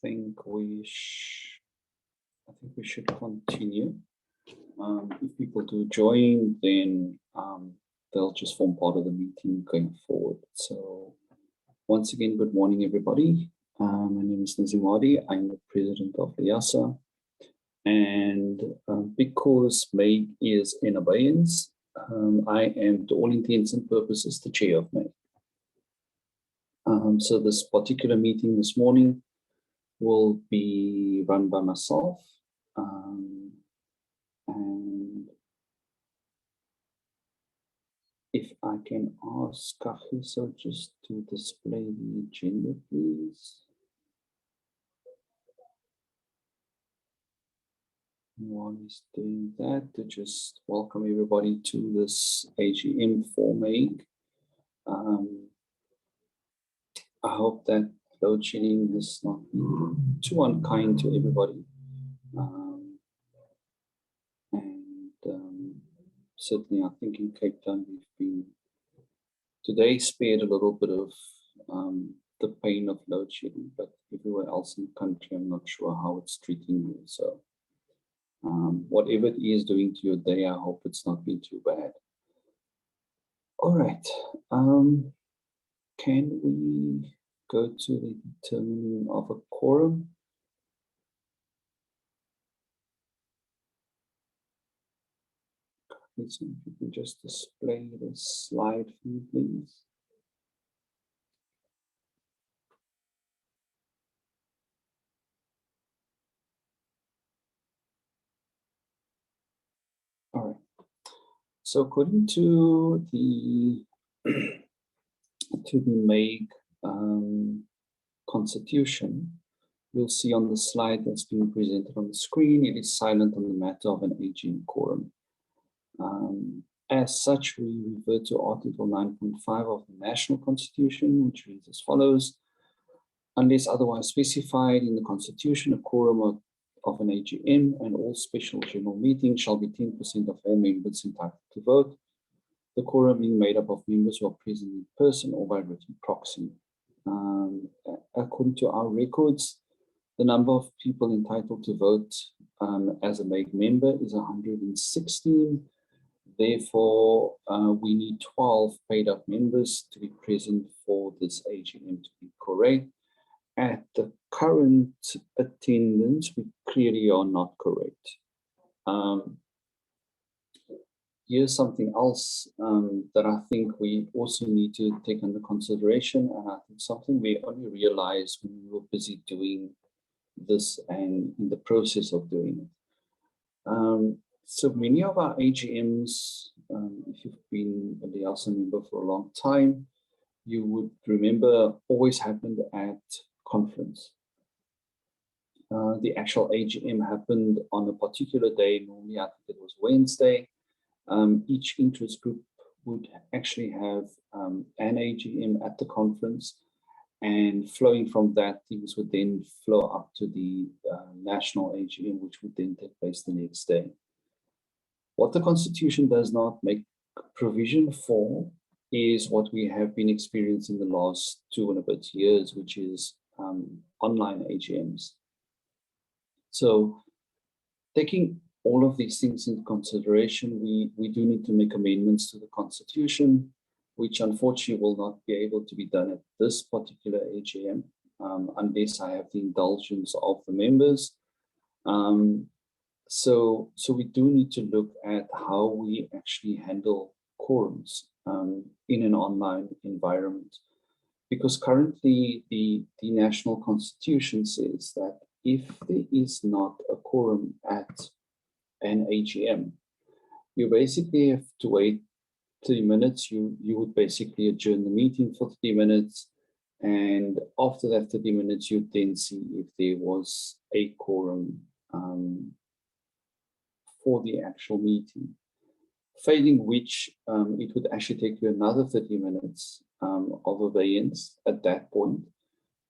think we should continue. If people do join, then they'll just form part of the meeting going forward. So once again, good morning, everybody. My name is Nazimwadi. I'm the president of LIASA. And because MAIG is in abeyance, I am, to all intents and purposes, the chair of MAIG. So this particular meeting this morning will be run by myself. And if I can ask Kagiso just to display the agenda, please. While he's doing that, to just welcome everybody to this AGM for MAIG. I hope that load shedding is not too unkind to everybody. Certainly, I think in Cape Town, we've been today spared a little bit of the pain of load shedding, but everywhere else in the country, I'm not sure how it's treating you. So whatever it is doing to your day, I hope it's not been too bad. All right. Can we go to the determining of a quorum? So if you can just display the slide for me, please. All right. So according to the MAIG constitution, you'll see on the slide that's being presented on the screen, it is silent on the matter of an AGM quorum. As such, we refer to Article 9.5 of the National Constitution, which reads as follows: unless otherwise specified in the Constitution, a quorum of an AGM and all special general meetings shall be 10% of all members entitled to vote, the quorum being made up of members who are present in person or by written proxy. According to our records, the number of people entitled to vote as a MAIG member is 116. Therefore, we need 12 paid-up members to be present for this AGM to be correct. At the current attendance, we clearly are not correct. Here's something else that I think we also need to take under consideration, and I think something we only realized when we were busy doing this and in the process of doing it. So many of our AGMs, if you've been a LIASA member for a long time, you would remember always happened at conference. The actual AGM happened on a particular day. Normally, I think it was Wednesday. Each interest group would actually have an AGM at the conference, and flowing from that, things would then flow up to the national AGM, which would then take place the next day. What the Constitution does not make provision for is what we have been experiencing the last 2 and a bit years, which is online AGMs. So taking all of these things into consideration, we do need to make amendments to the Constitution, which unfortunately will not be able to be done at this particular AGM unless I have the indulgence of the members. So we do need to look at how we actually handle quorums in an online environment. Because currently the National Constitution says that if there is not a quorum at an AGM, you basically have to wait 30 minutes. You would basically adjourn the meeting for 30 minutes. And after that 30 minutes, you'd then see if there was a quorum for the actual meeting. Failing which, it would actually take you another 30 minutes of abeyance at that point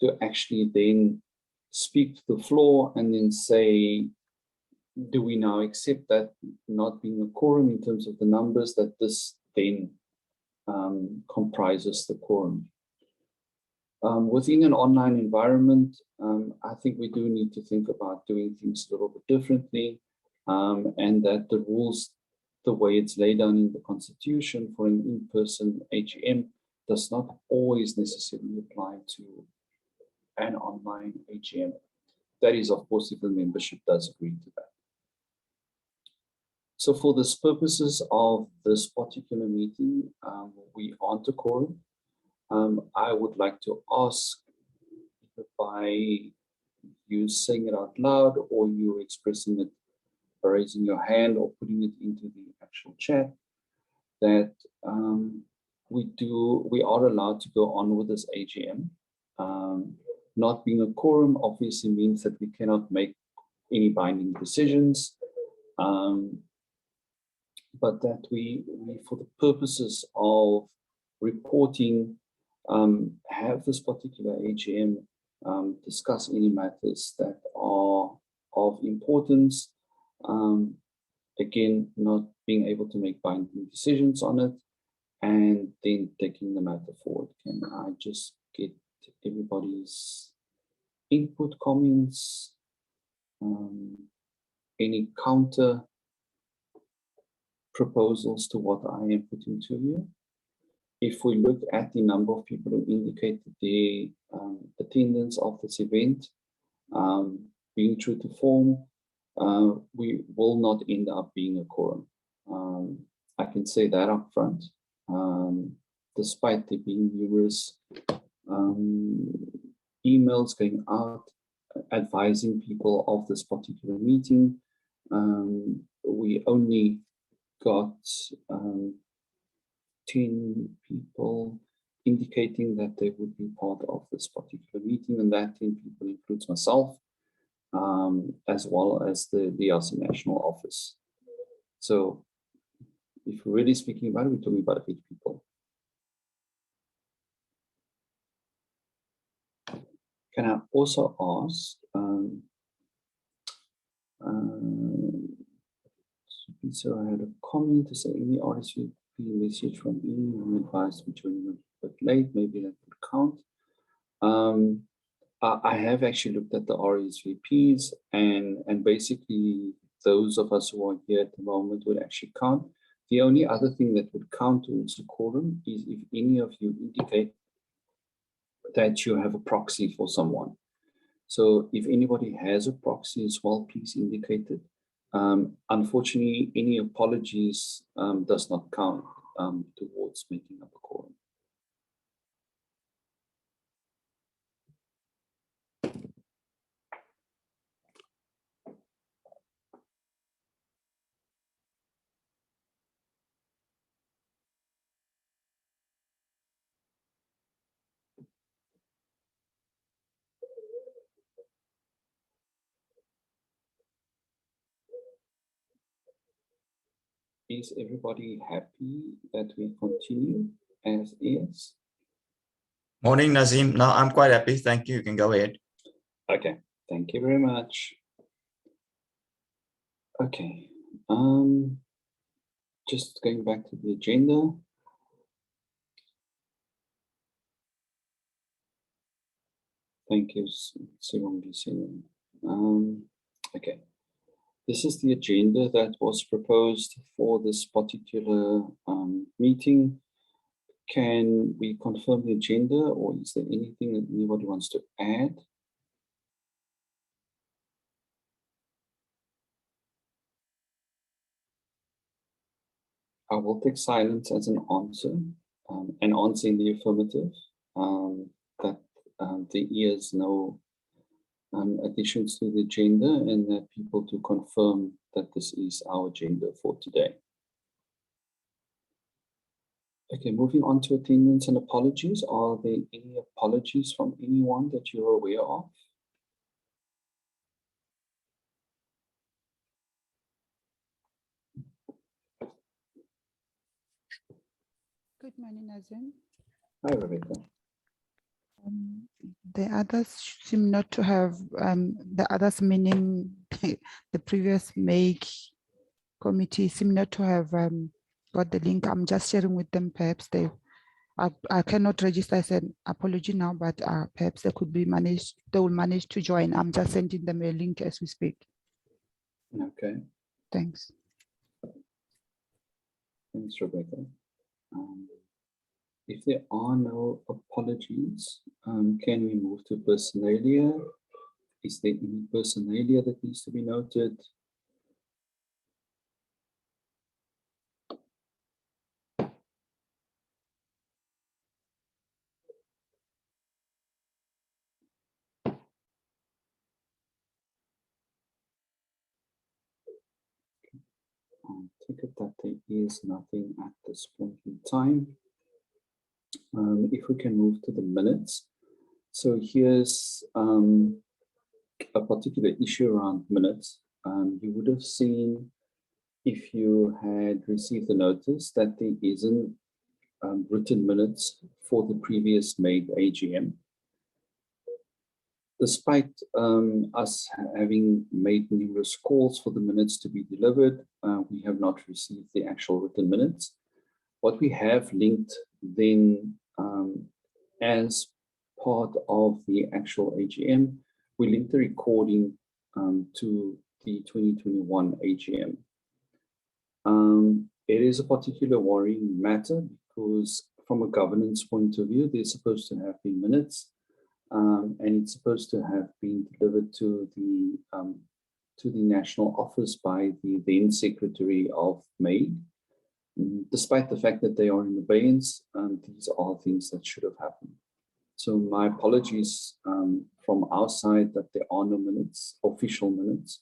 to actually then speak to the floor and then say, do we now accept that not being a quorum in terms of the numbers, that this then comprises the quorum? Within an online environment, I I think we do need to think about doing things a little bit differently, and that the rules, the way it's laid down in the Constitution for an in-person AGM, does not always necessarily apply to an online AGM. That is, of course, if the membership does agree to that. So for the purposes of this particular meeting, we aren't a quorum. I would like to ask by you saying it out loud, or you expressing it by raising your hand or putting it into the actual chat, that we are allowed to go on with this AGM. Not being a quorum obviously means that we cannot make any binding decisions, but that we for the purposes of reporting, have this particular AGM discuss any matters that are of importance. Again, not being able to make binding decisions on it, and then taking the matter forward. Can I just get everybody's input, comments, any counter proposals to what I am putting to you? If we look at the number of people who indicated the attendance of this event, being true to form, we will not end up being a quorum. I can say that up front, despite there being numerous emails going out advising people of this particular meeting. We only got 10 people indicating that they would be part of this particular meeting, and that 10 people includes myself, as well as the DRC National Office. So if we're really speaking about it, we're talking about 8 people. Can I also ask, so I had a comment to say any RSVP message from me, I'm advised to be joining a bit late, maybe that would count. I have actually looked at the RSVPs, and basically those of us who are here at the moment would actually count. The only other thing that would count towards the quorum is if any of you indicate that you have a proxy for someone. So if anybody has a proxy as well, please indicate it. Unfortunately, any apologies does not count towards making up a quorum. Is everybody happy that we continue as is? Morning, Nazim. No, I'm quite happy. Thank you. You can go ahead. Okay, thank you very much. Okay, just going back to the agenda. Thank you, okay. This is the agenda that was proposed for this particular meeting. Can we confirm the agenda, or is there anything that anybody wants to add? I will take silence as an answer, and answer in the affirmative, that there is no additions to the agenda, and that people to confirm that this is our agenda for today. Okay, moving on to attendance and apologies. Are there any apologies from anyone that you're aware of? Good morning, Nazim. Hi, Rebecca. The others seem not to have, the others meaning the previous MAIG committee seem not to have got the link. I'm just sharing with them, perhaps they I cannot register as an apology now, but perhaps they will manage to join. I'm just sending them a link as we speak. Okay, Thanks. thanks, Rebecca. If there are no apologies, can we move to personalia? Is there any personalia that needs to be noted? I take it that there is nothing at this point in time. If we can move to the minutes. So here's a particular issue around minutes. You would have seen, if you had received the notice, that there isn't written minutes for the previous MAIG AGM. Despite us having made numerous calls for the minutes to be delivered, we have not received the actual written minutes. What we have linked then as part of the actual AGM, we linked the recording to the 2021 AGM. It is a particular worrying matter because from a governance point of view, there's supposed to have been minutes and it's supposed to have been delivered to the national office by the then Secretary of MAIG. Despite the fact that they are in abeyance, these are things that should have happened. So my apologies from our side that there are no minutes, official minutes,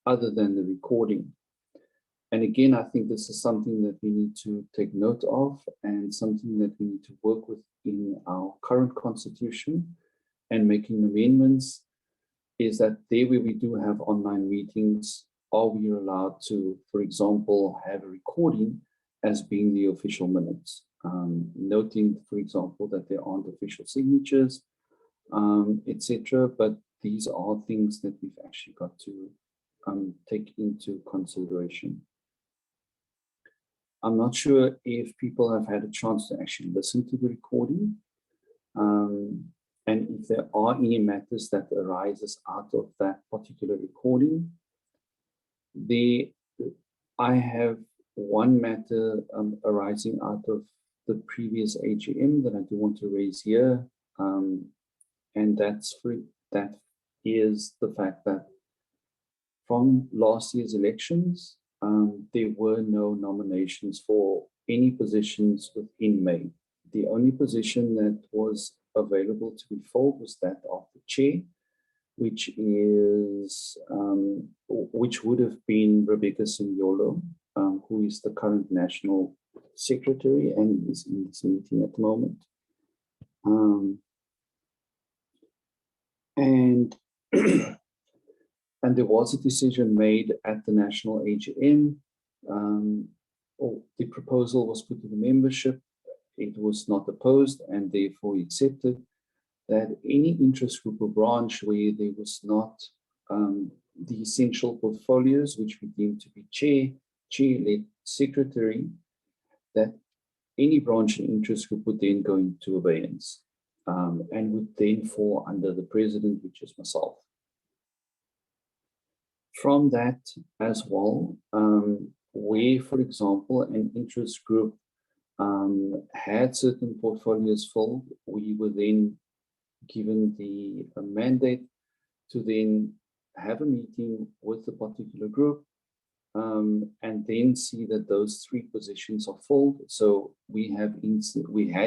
other than the recording. And again, I think this is something that we need to take note of and something that we need to work with in our current constitution and making amendments, is that there where we do have online meetings, are we allowed to, for example, have a recording as being the official minutes, noting, for example, that there aren't official signatures, etc. But these are things that we've actually got to take into consideration. I'm not sure if people have had a chance to actually listen to the recording. And if there are any matters that arises out of that particular recording, I have one matter arising out of the previous AGM that I do want to raise here. And that is the fact that from last year's elections, there were no nominations for any positions within MAIG. The only position that was available to be filled was that of the chair, which would have been Rebecca Sinyolo, who is the current national secretary and is in this meeting at the moment. And there was a decision made at the national AGM. The proposal was put to the membership. It was not opposed and therefore accepted that any interest group or branch where there was not the essential portfolios, which we deem to be chair-led secretary, that any branch and interest group would then go into abeyance and would then fall under the president, which is myself. From that as well, where, for example, an interest group had certain portfolios filled, we were then given the mandate to then have a meeting with the particular group and then see that those 3 positions are filled. So we had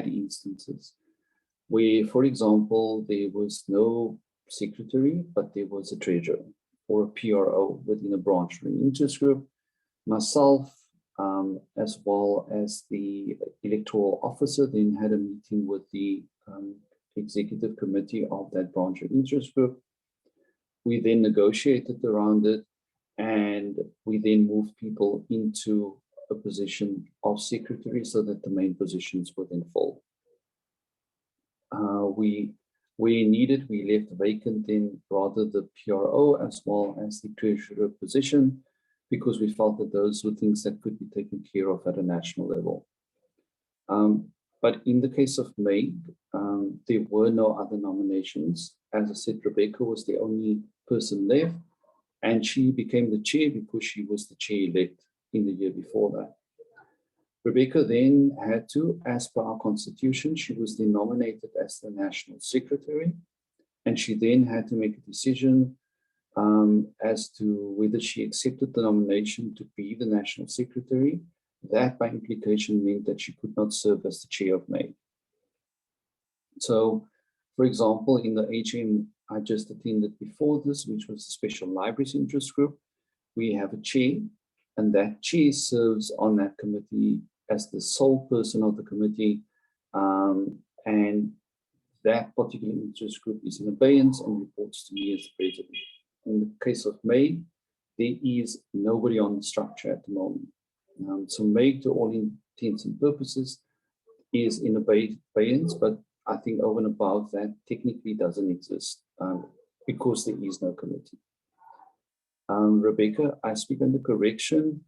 instances where, for example, there was no secretary, but there was a treasurer or a PRO within a branch or an interest group. Myself, as well as the electoral officer, then had a meeting with the executive committee of that branch or interest group. We then negotiated around it, and we then moved people into a position of secretary so that the main positions were then full. Where needed, we left vacant then rather the PRO as well as the treasurer position, because we felt that those were things that could be taken care of at a national level. But in the case of MAIG, there were no other nominations. As I said, Rebecca was the only person left, and she became the chair because she was the chair-elect in the year before that. Rebecca then had to, as per our constitution, she was then nominated as the national secretary, and she then had to make a decision as to whether she accepted the nomination to be the national secretary. That by implication meant that she could not serve as the chair of MAIG. So, for example, in the AGM I just attended before this, which was the Special Libraries Interest Group, we have a chair, and that chair serves on that committee as the sole person of the committee, and that particular interest group is in abeyance and reports to me as the president. In the case of MAIG, there is nobody on the structure at the moment. So MAIG, to all intents and purposes, is in abeyance, but I think over and above that technically doesn't exist because there is no committee. Rebecca, I speak under correction,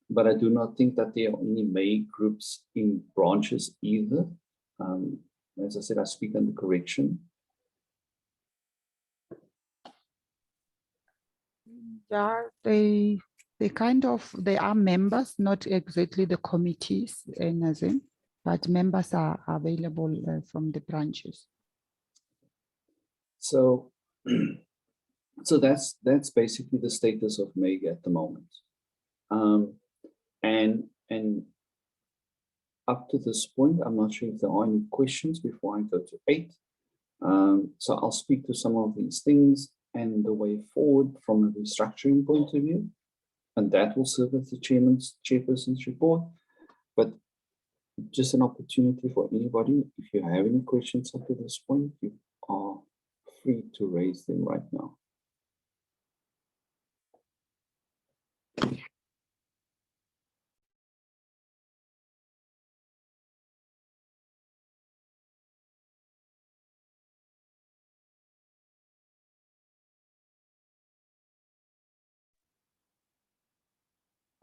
but I do not think that there are any MAIG groups in branches either. As I said, I speak under correction. Yeah, they are members, not exactly the committees, Nazim, but members are available from the branches. So, so that's basically the status of MAIG at the moment. And up to this point, I'm not sure if there are any questions before I go to 8. So I'll speak to some of these things and the way forward from a restructuring point of view, and that will serve as the chairperson's report. But just an opportunity for anybody, if you have any questions up to this point, you are free to raise them right now.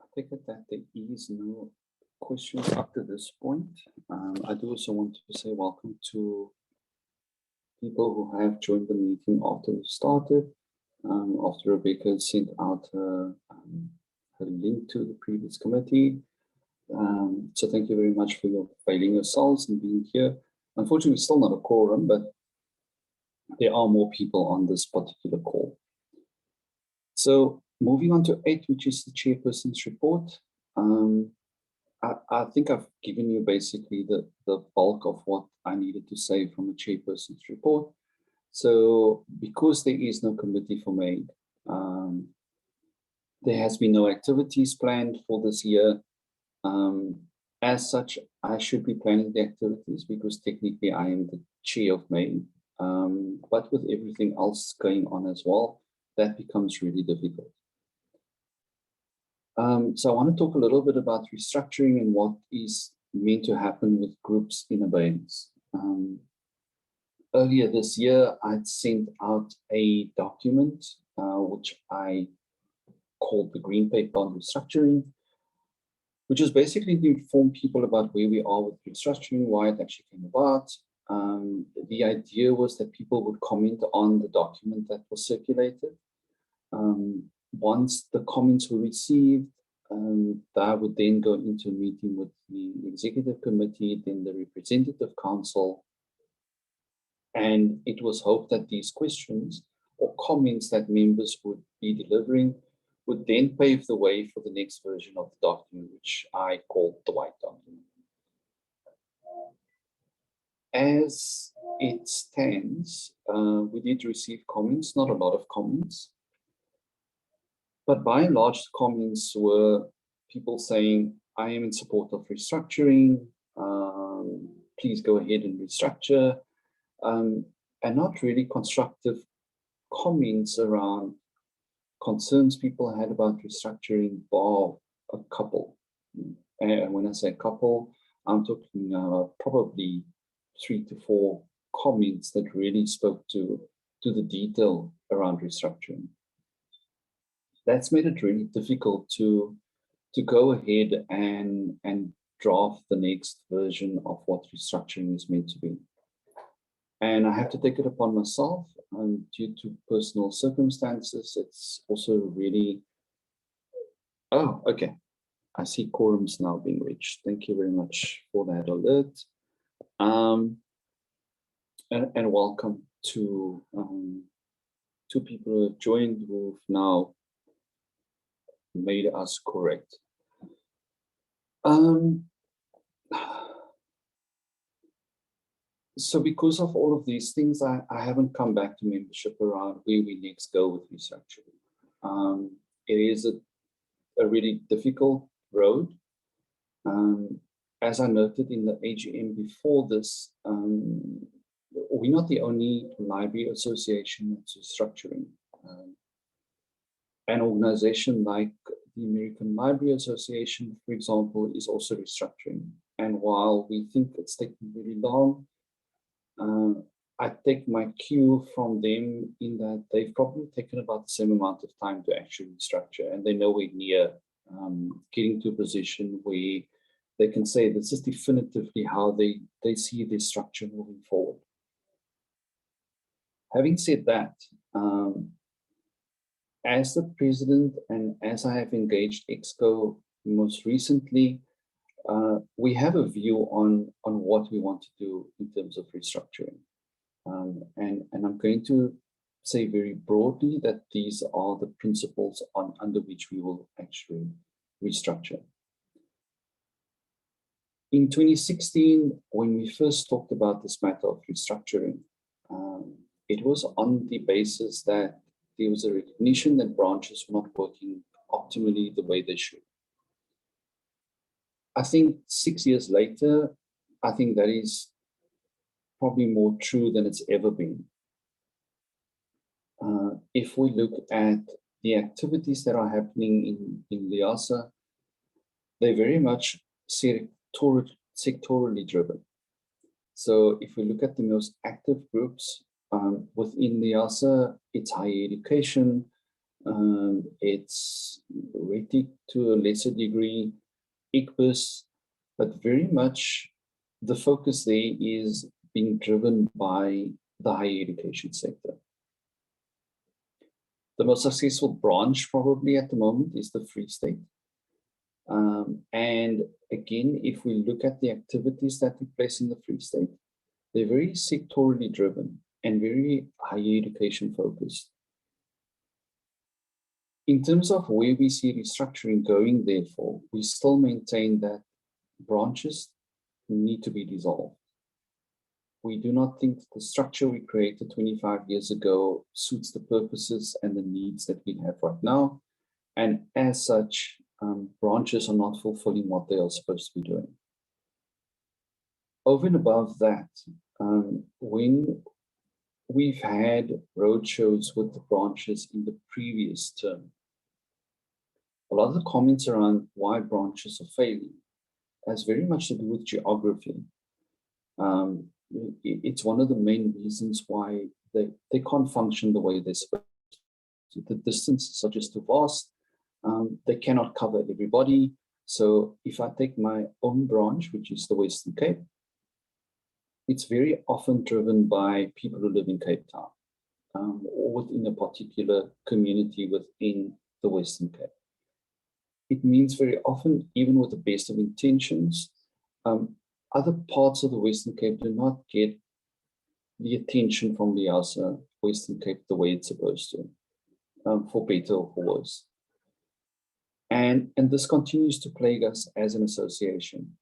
I take it that there is no questions up to this point. I do also want to say welcome to people who have joined the meeting after we started, after Rebecca sent out her link to the previous committee. So thank you very much for your availing yourselves and being here. Unfortunately, still not a quorum, but there are more people on this particular call. So moving on to 8, which is the chairperson's report. I think I've given you basically the bulk of what I needed to say from a chairperson's report. So because there is no committee for MAIG, there has been no activities planned for this year. As such, I should be planning the activities because technically I am the chair of MAIG. But with everything else going on as well, that becomes really difficult. So I want to talk a little bit about restructuring and what is meant to happen with groups in abeyance. Earlier this year, I'd sent out a document, which I called the Green Paper on Restructuring, which is basically to inform people about where we are with restructuring, why it actually came about. The idea was that people would comment on the document that was circulated. Once the comments were received, I would then go into a meeting with the executive committee, then the representative council, and it was hoped that these questions or comments that members would be delivering would then pave the way for the next version of the document, which I called the white document. As it stands, we did receive comments, not a lot of comments, but by and large, the comments were people saying, I am in support of restructuring, please go ahead and restructure, and not really constructive comments around concerns people had about restructuring, bar a couple. And when I say couple, I'm talking probably 3 to 4 comments that really spoke to the detail around restructuring. That's made it really difficult to go ahead and draft the next version of what restructuring is meant to be. And I have to take it upon myself due to personal circumstances. It's also really, oh, okay. I see quorums now being reached. Thank you very much for that alert. And welcome to people who have joined, who've now made us correct. So because of all of these things, I haven't come back to membership around where we next go with restructuring. It is a really difficult road. As I noted in the AGM before this, we're not the only library association that's restructuring. An organization like the American Library Association, for example, is also restructuring. And while we think it's taking really long, I take my cue from them in that they've probably taken about the same amount of time to actually restructure, and they're nowhere near getting to a position where they can say this is definitively how they see this structure moving forward. Having said that, as the president and as I have engaged EXCO most recently, we have a view on what we want to do in terms of restructuring. And I'm going to say very broadly that these are the principles under which we will actually restructure. In 2016, when we first talked about this matter of restructuring, it was on the basis that there was a recognition that branches were not working optimally the way they should. I think 6 years later, I think that is probably more true than it's ever been. If we look at the activities that are happening in LIASA, they're very much sectorally driven. So if we look at the most active groups within LIASA, it's higher education, it's RETIC to a lesser degree, ICBIS, but very much the focus there is being driven by the higher education sector. The most successful branch probably at the moment is the Free State. And again, if we look at the activities that take place in the Free State, they're very sectorally driven and very higher education focused. In terms of where we see restructuring going, therefore, we still maintain that branches need to be dissolved. We do not think the structure we created 25 years ago suits the purposes and the needs that we have right now. And as such, branches are not fulfilling what they are supposed to be doing. Over and above that, when we've had roadshows with the branches in the previous term, a lot of the comments around why branches are failing has very much to do with geography. It's one of the main reasons why they can't function the way they're supposed to. The distances are just too vast. They cannot cover everybody. So if I take my own branch, which is the Western Cape, it's very often driven by people who live in Cape Town or within a particular community within the Western Cape. It means very often, even with the best of intentions, other parts of the Western Cape do not get the attention from the outer Western Cape the way it's supposed to, for better or for worse. And this continues to plague us as an association.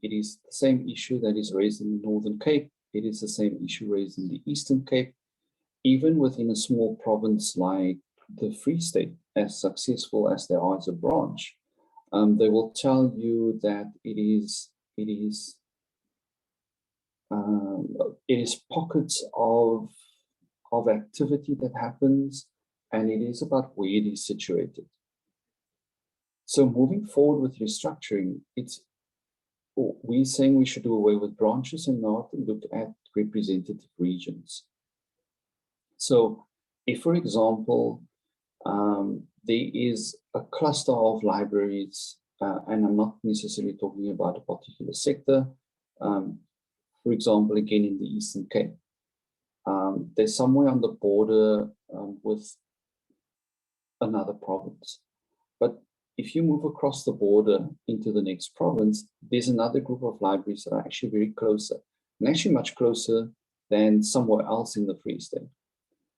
It is the same issue that is raised in the Northern Cape. It is the same issue raised in the Eastern Cape. Even within a small province like the Free State, as successful as they are as a branch, they will tell you that it is pockets of activity that happens, and it is about where it is situated. So moving forward with restructuring, we're saying we should do away with branches and not look at representative regions. So if, for example, there is a cluster of libraries and I'm not necessarily talking about a particular sector. For example, again, in the Eastern Cape, they're somewhere on the border with another province. But if you move across the border into the next province, there's another group of libraries that are actually very closer, and actually much closer than somewhere else in the Free State.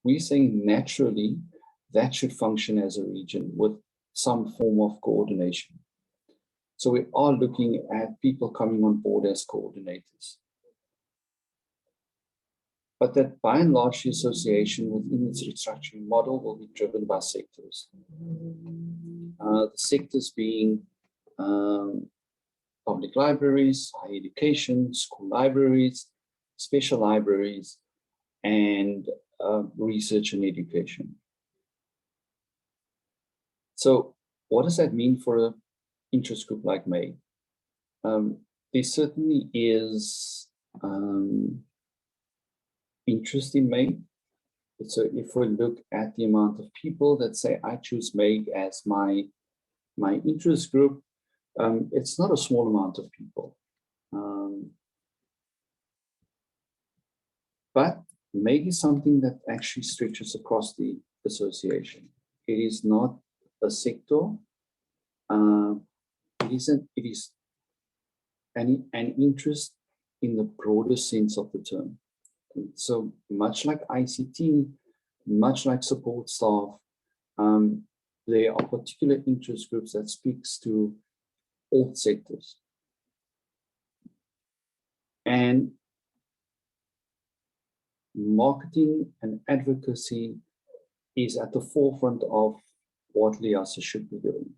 We're saying naturally that should function as a region with some form of coordination. So we are looking at people coming on board as coordinators. But that by and large, the association within its restructuring model will be driven by sectors. The sectors being public libraries, higher education, school libraries, special libraries, and research and education. So what does that mean for an interest group like MAIG? There certainly is interest in MAIG. So if we look at the amount of people that say, I choose MAIG as my interest group, it's not a small amount of people. But MAIG is something that actually stretches across the association. It is not a sector. It is an interest in the broader sense of the term. So much like ICT, much like support staff, there are particular interest groups that speaks to all sectors. And marketing and advocacy is at the forefront of what LIASA should be doing.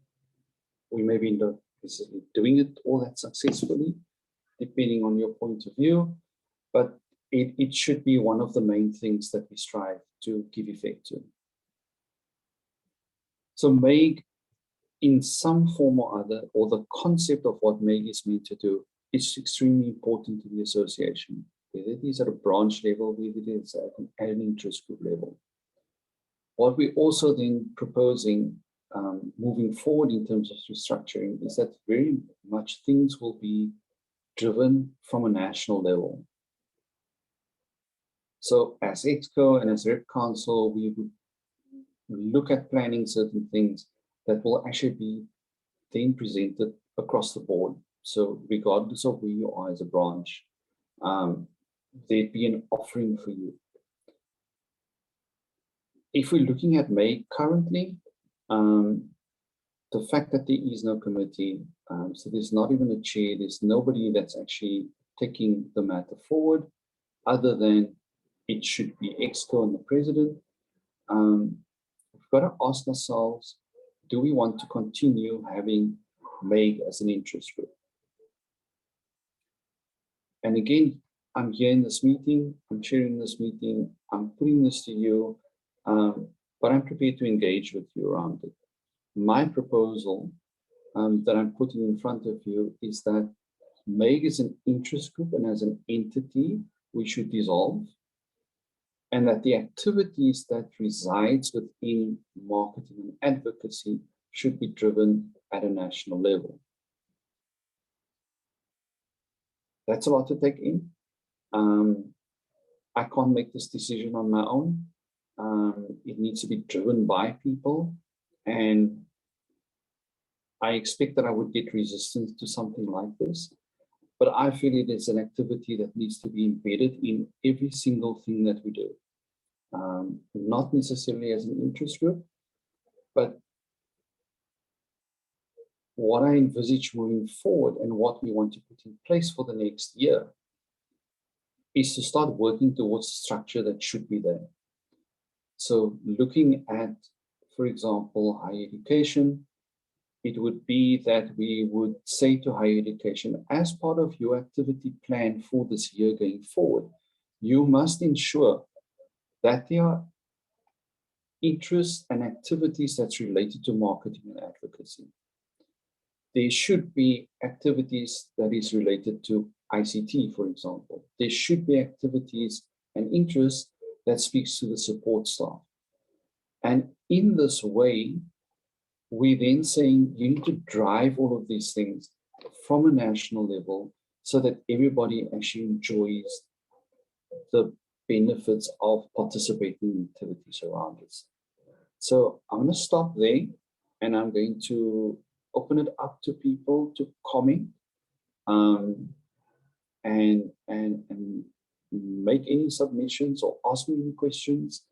We may be not necessarily doing it all that successfully, depending on your point of view, but it should be one of the main things that we strive to give effect to. So MAIG, in some form or other, or the concept of what MAIG is meant to do, is extremely important to the association, whether it is at a branch level, whether it is at an interest group level. What we're also then proposing moving forward in terms of restructuring is that very much things will be driven from a national level. So as EXCO and as Rep Council, we would look at planning certain things that will actually be then presented across the board. So regardless of where you are as a branch, there'd be an offering for you. If we're looking at MAIG currently, the fact that there is no committee, so there's not even a chair, there's nobody that's actually taking the matter forward, other than it should be EXCO and the president. We've got to ask ourselves, do we want to continue having MAIG as an interest group? And again, I'm here in this meeting, I'm chairing this meeting, I'm putting this to you, but I'm prepared to engage with you around it. My proposal that I'm putting in front of you is that MAIG is an interest group, and as an entity, we should dissolve, and that the activities that resides within marketing and advocacy should be driven at a national level. That's a lot to take in. I can't make this decision on my own. It needs to be driven by people, and I expect that I would get resistance to something like this, but I feel it is an activity that needs to be embedded in every single thing that we do. Not necessarily as an interest group, but what I envisage moving forward and what we want to put in place for the next year is to start working towards a structure that should be there. So looking at, for example, higher education, it would be that we would say to higher education, as part of your activity plan for this year going forward, you must ensure that there are interests and activities that's related to marketing and advocacy. There should be activities that is related to ICT, for example. There should be activities and interests that speaks to the support staff. And in this way, we then saying you need to drive all of these things from a national level so that everybody actually enjoys the benefits of participating in activities around us. So I'm going to stop there, and I'm going to open it up to people to comment and make any submissions or ask me any questions.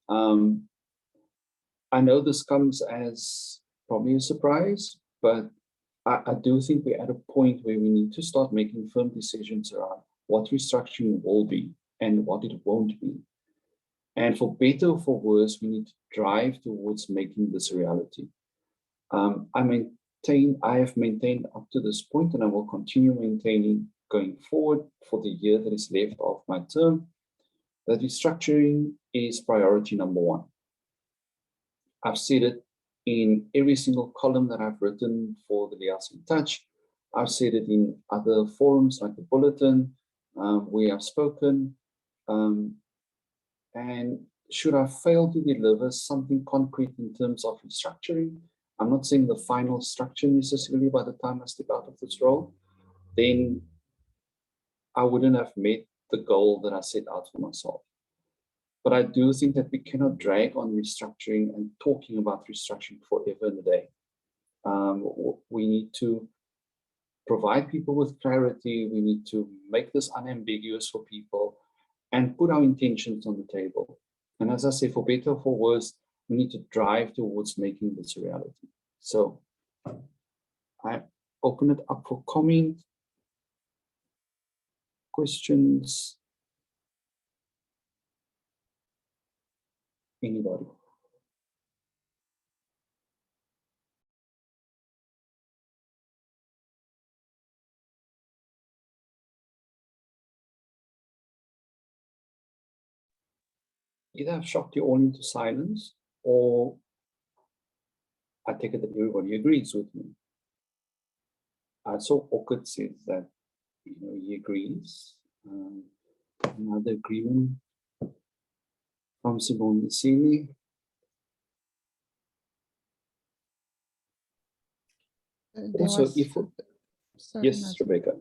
I know this comes as probably a surprise, but I do think we're at a point where we need to start making firm decisions around what restructuring will be and what it won't be. And for better or for worse, we need to drive towards making this a reality. I have maintained up to this point, and I will continue maintaining going forward for the year that is left of my term, that restructuring is priority number one. I've said it in every single column that I've written for the Liaison in Touch. I've said it in other forums like the Bulletin, where I've spoken. And should I fail to deliver something concrete in terms of restructuring, I'm not saying the final structure necessarily by the time I step out of this role, then I wouldn't have met the goal that I set out for myself. But I do think that we cannot drag on restructuring and talking about restructuring forever and a day. We need to provide people with clarity. We need to make this unambiguous for people and put our intentions on the table. And as I say, for better or for worse, we need to drive towards making this a reality. So I open it up for comment, questions. Anybody? Either I've shocked you all into silence, or I take it that everybody agrees with me. I saw Orchid says that he agrees. Another agreement from Simone Messini. Also, yes, Rebecca.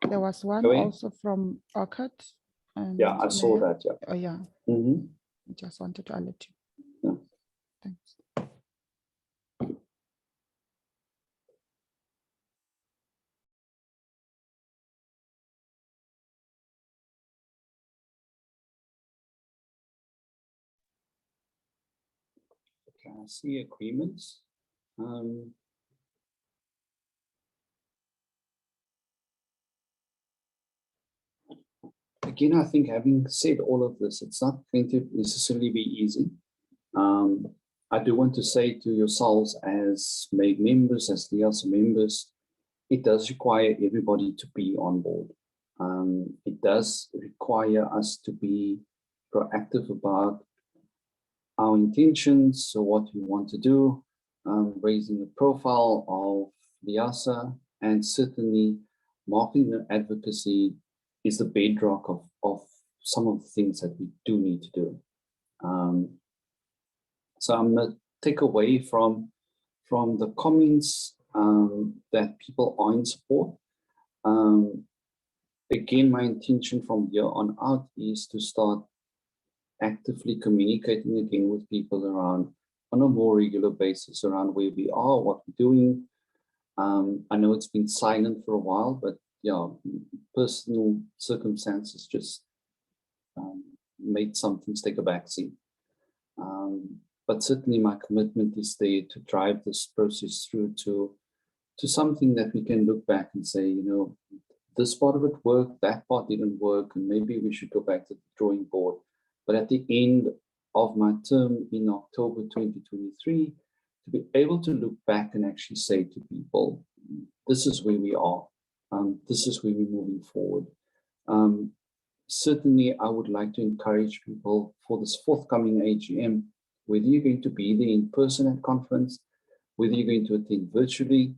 There was one also from Orchid. Yeah, I saw that. Yeah. Oh, yeah. Mm-hmm. I just wanted to alert you. Yeah. Thanks. Okay, I see agreements. Again, I think having said all of this, it's not going to necessarily be easy. I do want to say to yourselves as MAIG members, as Liaison members, it does require everybody to be on board. It does require us to be proactive about our intentions, so what we want to do, raising the profile of Liasa, and certainly marketing and advocacy is the bedrock of some of the things that we do need to do. So I'm going to take away from the comments that people are in support. Again, my intention from here on out is to start actively communicating again with people around on a more regular basis around where we are, what we're doing. I know it's been silent for a while, but yeah, personal circumstances just made some things take a backseat. But certainly my commitment is there to drive this process through to something that we can look back and say, this part of it worked, that part didn't work, and maybe we should go back to the drawing board. But at the end of my term in October 2023, to be able to look back and actually say to people, this is where we are, this is where we're moving forward. Certainly, I would like to encourage people for this forthcoming AGM, whether you're going to be there in person at conference, whether you're going to attend virtually.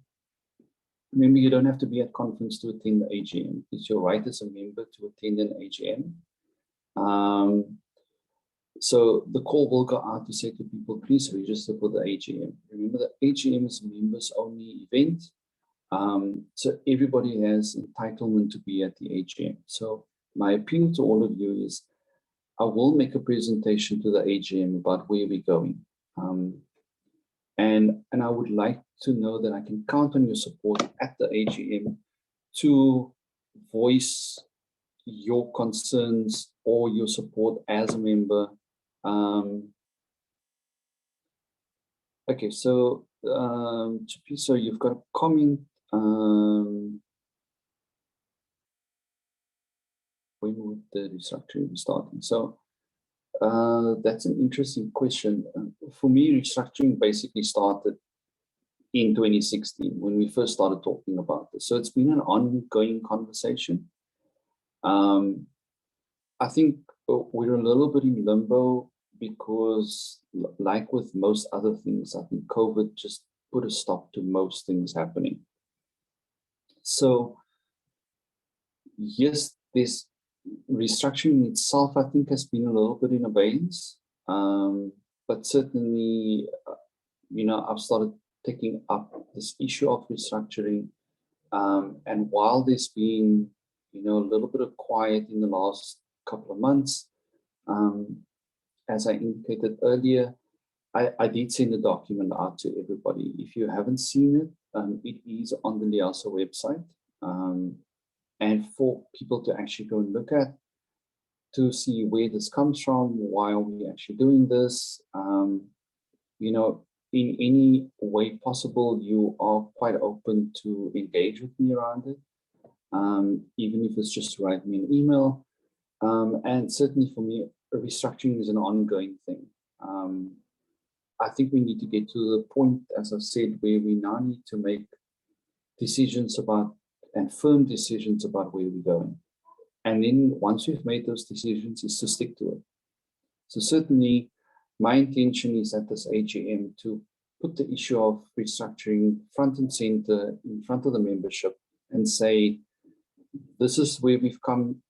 Remember, you don't have to be at conference to attend the AGM. It's your right as a member to attend an AGM. So the call will go out to say to people, please register for the AGM. Remember, the AGM is a members only event. So everybody has entitlement to be at the AGM. So my appeal to all of you is, I will make a presentation to the AGM about where we're going. And I would like to know that I can count on your support at the AGM to voice your concerns or your support as a member. Okay, so so you've got a comment. When would the restructuring be starting? So that's an interesting question. For me, restructuring basically started in 2016 when we first started talking about this. So it's been an ongoing conversation. I think we're a little bit in limbo because, like with most other things, I think COVID just put a stop to most things happening. So yes, this restructuring itself, I think, has been a little bit in abeyance. But certainly, I've started taking up this issue of restructuring. And while there's been, a little bit of quiet in the last couple of months, as I indicated earlier, I did send a document out to everybody. If you haven't seen it, it is on the LIASA website. And for people to actually go and look at, to see where this comes from, why are we actually doing this, in any way possible, you are quite open to engage with me around it, even if it's just write me an email. And certainly for me, restructuring is an ongoing thing. I think we need to get to the point, as I've said, where we now need to make decisions about and firm decisions about where we're going. And then once we've made those decisions, is to stick to it. So certainly my intention is at this AGM to put the issue of restructuring front and center in front of the membership and say, this is where we've come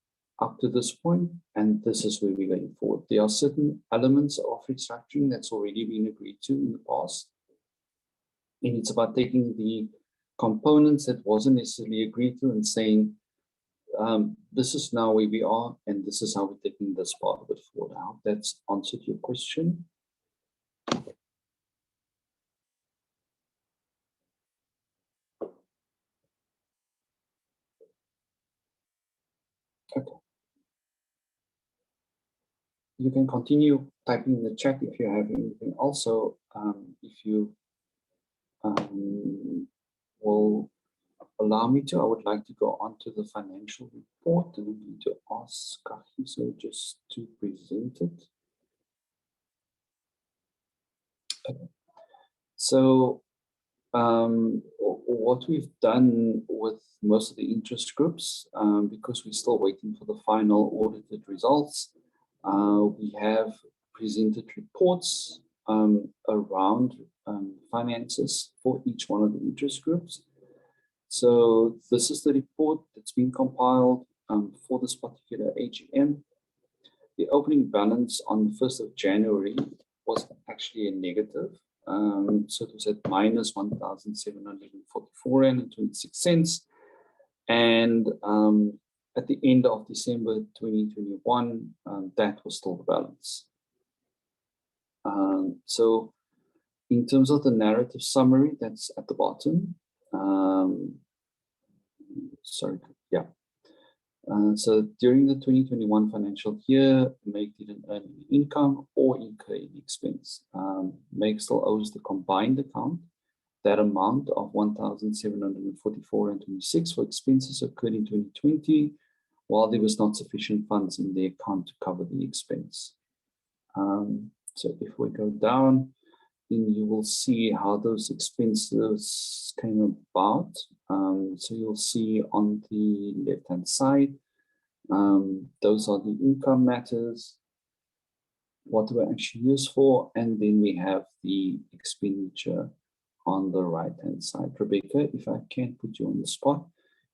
up to this point, and this is where we're going forward. There are certain elements of restructuring that's already been agreed to in the past. And it's about taking the components that wasn't necessarily agreed to and saying, this is now where we are, and this is how we're taking this part of it forward. I hope that's answered your question. Okay. You can continue typing in the chat if you have anything. Also, if you will allow me to, I would like to go on to the financial report, and I need to ask Kagiso just to present it. Okay. So what we've done with most of the interest groups, because we're still waiting for the final audited results, we have presented reports around finances for each one of the interest groups. So this is the report that's been compiled for this particular AGM. The opening balance on the 1st of January was actually a negative. So it was at minus 1,744 Rand and 26 cents. And at the end of December 2021, that was still the balance. So in terms of the narrative summary, that's at the bottom. So during the 2021 financial year, MAIG didn't earn any income or incur any expense. MAIG still owes the combined account that amount of 1,744.26 for expenses occurred in 2020, while there was not sufficient funds in the account to cover the expense. So if we go down, then you will see how those expenses came about. So you'll see on the left-hand side, those are the income matters, what they were actually used for, and then we have the expenditure on the right-hand side. Rebecca, if I can put you on the spot,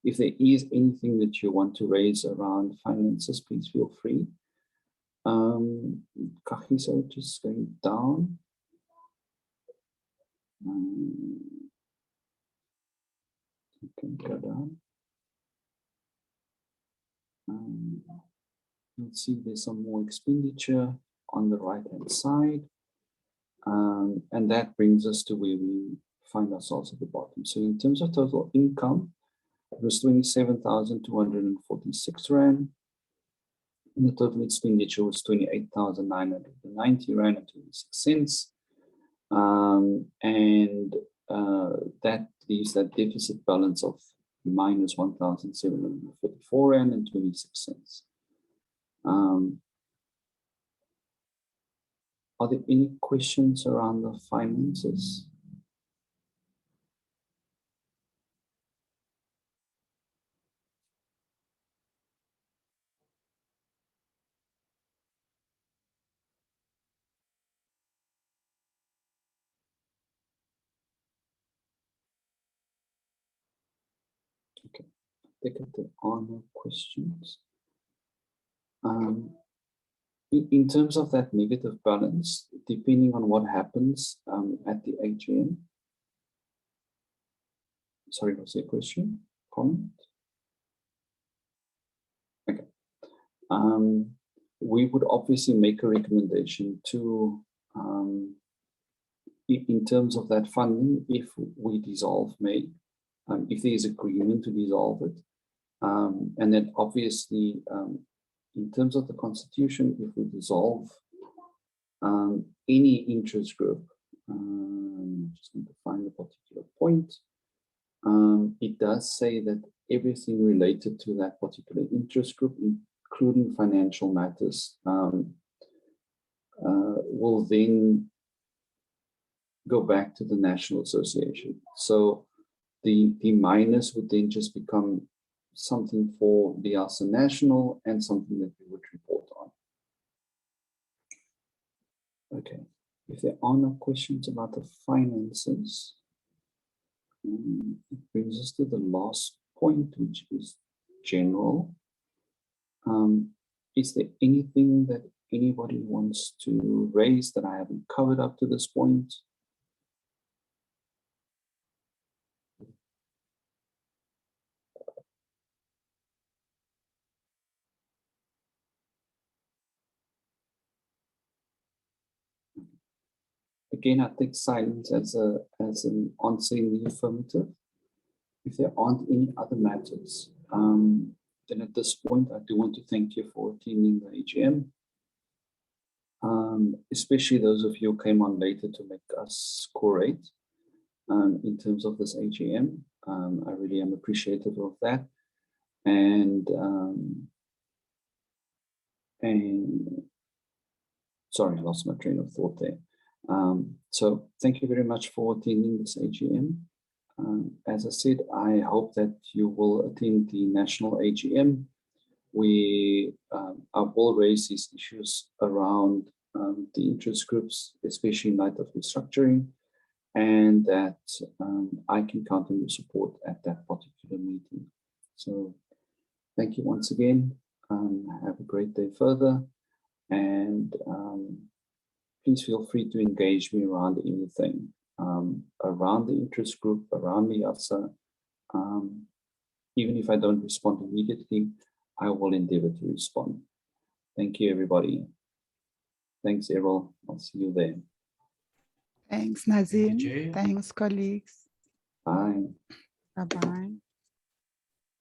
if there is anything that you want to raise around finances, please feel free. Kagiso just going down. Okay, go down. You'll see there's some more expenditure on the right-hand side. And that brings us to where we find ourselves at the bottom. So in terms of total income, it was 27,246 Rand. And the total expenditure was 28,990 Rand and 26 cents. That leaves that deficit balance of minus 1,744 Rand and 26 cents. Are there any questions around the finances? Okay, I think there are no questions. In terms of that negative balance, depending on what happens at the AGM. Sorry, was there a question? Comment? Okay. We would obviously make a recommendation to, in terms of that funding, if we dissolve MAIG, if there is agreement to dissolve it, and then obviously, in terms of the constitution, if we dissolve any interest group, I'm just going to find a particular point. It does say that everything related to that particular interest group, including financial matters, will then go back to the National Association. So the minus would then just become something for the ASA National and something that we would report on. Okay, if there are no questions about the finances, it brings us to the last point, which is general. Is there anything that anybody wants to raise that I haven't covered up to this point? Again, I take silence as an answer in the affirmative. If there aren't any other matters, then at this point, I do want to thank you for attending the AGM, especially those of you who came on later to make us score-rate in terms of this AGM. I really am appreciative of that. And sorry, I lost my train of thought there. So thank you very much for attending this AGM. As I said, I hope that you will attend the national AGM. I will raise these issues around the interest groups, especially in light of restructuring, and that I can count on your support at that particular meeting. So thank you once again. Have a great day further, and please feel free to engage me around anything, around the interest group, around the ASA. Even if I don't respond immediately, I will endeavor to respond. Thank you, everybody. Thanks, Errol. I'll see you there. Thanks, Nazim. Thanks, colleagues. Bye. Bye-bye.